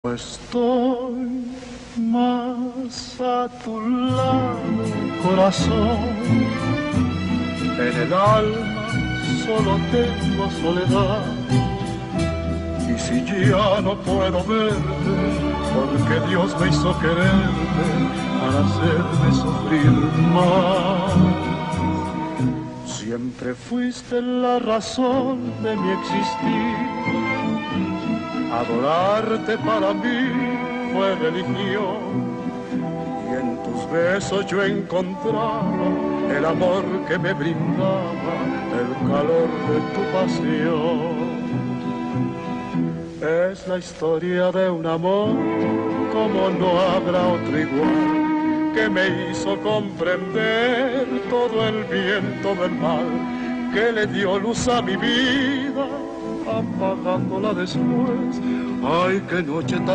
Estoy más a tu lado, corazón. En el alma solo tengo soledad. Y si ya no puedo verte, porque Dios me hizo quererte para hacerme sufrir más. Siempre fuiste la razón de mi existir. Adorarte para mí fue religión, y en tus besos yo encontraba el amor que me brindaba el calor de tu pasión. Es la historia de un amor como no habrá otro igual, que me hizo comprender todo el bien, todo el mal, que le dio luz a mi vida, apagándola después. Ay, qué noche tan